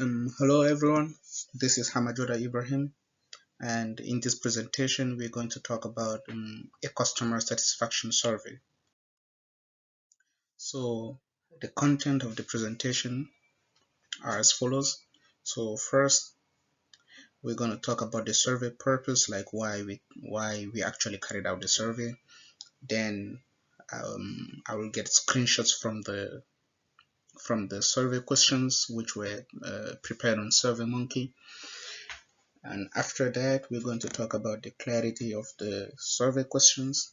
Hello everyone, this is Hamajoda Ibrahim, and in this presentation we're going to talk about a customer satisfaction survey. So the content of the presentation are as follows. So first we're going to talk about the survey purpose, like why we actually carried out the survey. Then I will get screenshots from the survey questions which were prepared on SurveyMonkey. And after that, we're going to talk about the clarity of the survey questions.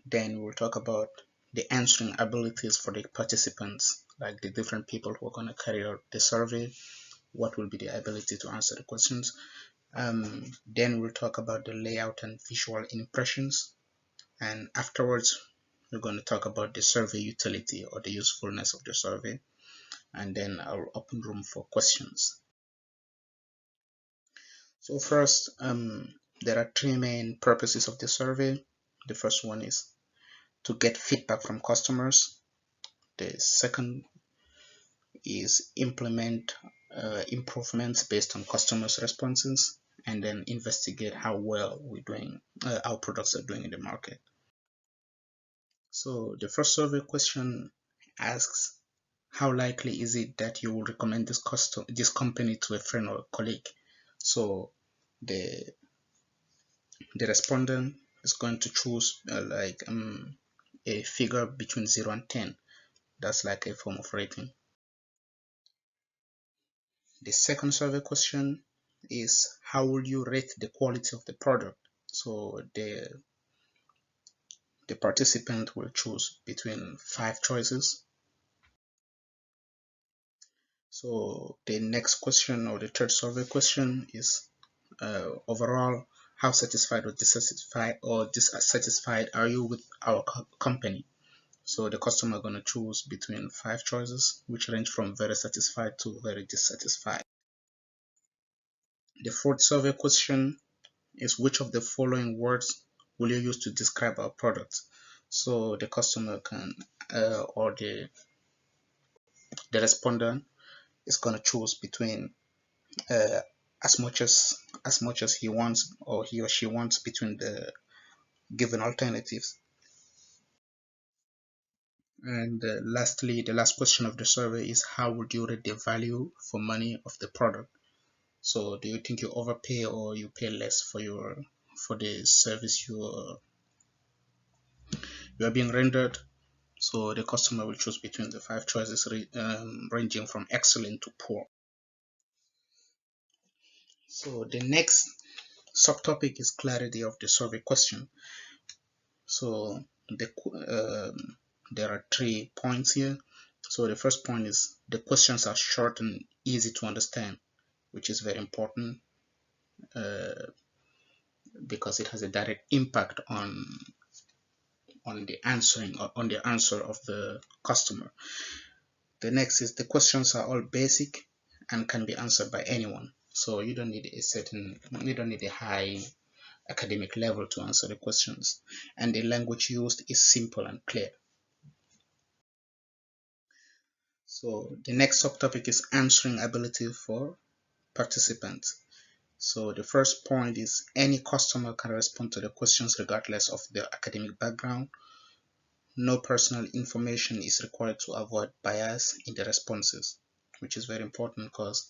Then we'll talk about the answering abilities for the participants, like the different people who are going to carry out the survey. What will be the ability to answer the questions? Then we'll talk about the layout and visual impressions. And afterwards, we're going to talk about the survey utility or the usefulness of the survey. And then I'll open room for questions. So first, there are three main purposes of the survey. The first one is to get feedback from customers. The second is implement improvements based on customers' responses, and then investigate how well our products are doing in the market. So the first survey question asks, how likely is it that you will recommend this company to a friend or a colleague? So the respondent is going to choose a figure between 0 and 10. That's like a form of rating. The second survey question is, how will you rate the quality of the product? So the participant will choose between 5 choices. So the next question, or the third survey question, is overall, how satisfied or dissatisfied are you with our company? So the customer are going to choose between 5 choices, which range from very satisfied to very dissatisfied. The fourth survey question is, which of the following words will you use to describe our product? So the customer can or the respondent is going to choose between uh, as much as he wants, or he or she wants, between the given alternatives. And lastly, the last question of the survey is, how would you rate the value for money of the product? So do you think you overpay or you pay less for the service you are being rendered? So the customer will choose between the 5 choices, ranging from excellent to poor. So the next subtopic is clarity of the survey question. So there are 3 points here. So the first point is, the questions are short and easy to understand, which is very important uh, because it has a direct impact on the answer of the customer. The next is, the questions are all basic and can be answered by anyone. So you don't need a high academic level to answer the questions. And the language used is simple and clear. So the next subtopic is answering ability for participants. So the first point is, any customer can respond to the questions regardless of their academic background. No personal information is required to avoid bias in the responses, which is very important because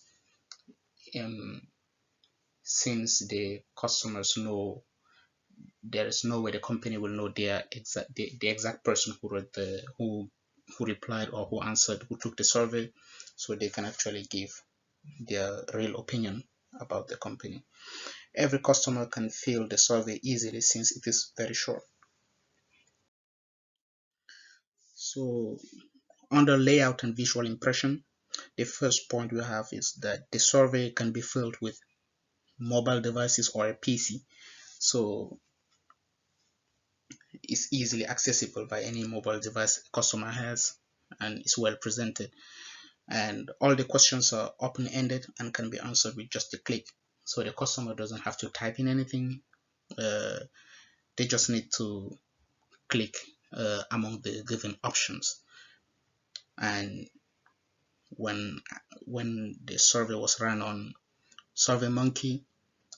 um, since the customers know, there is no way the company will know the exact person who replied or who answered, who took the survey, so they can actually give their real opinion about the company. Every customer can fill the survey easily since it is very short. So under layout and visual impression, the first point we have is that the survey can be filled with mobile devices or a PC. So it's easily accessible by any mobile device a customer has, and it's well presented. And all the questions are open-ended and can be answered with just a click. So the customer doesn't have to type in anything. They just need to click among the given options. And when when the survey was run on SurveyMonkey,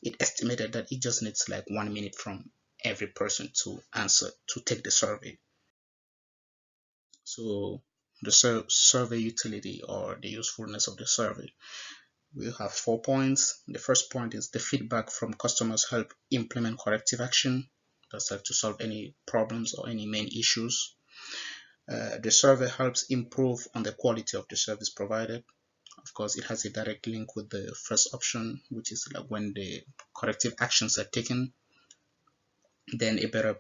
it estimated that it just needs like 1 minute from every person to answer, to take the survey. So the survey utility, or the usefulness of the survey, we have 4 points. The first point is the feedback from customers help implement corrective action. That's like to solve any problems or any main issues. The survey helps improve on the quality of the service provided. Of course, it has a direct link with the first option, which is like when the corrective actions are taken, then a better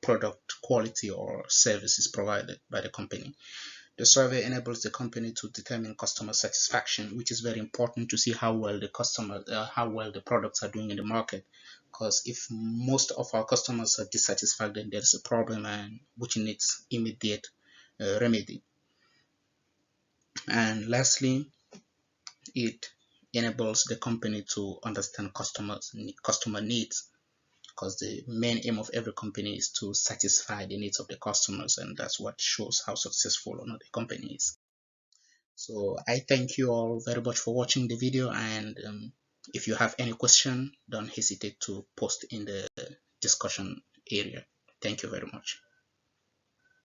product quality or service is provided by the company. The survey enables the company to determine customer satisfaction, which is very important to see how well the products are doing in the market. Because if most of our customers are dissatisfied, then there is a problem, and which needs immediate remedy. And lastly, it enables the company to understand customer needs, because the main aim of every company is to satisfy the needs of the customers, and that's what shows how successful or not the company is. So I thank you all very much for watching the video, and if you have any question, don't hesitate to post in the discussion area. Thank you very much.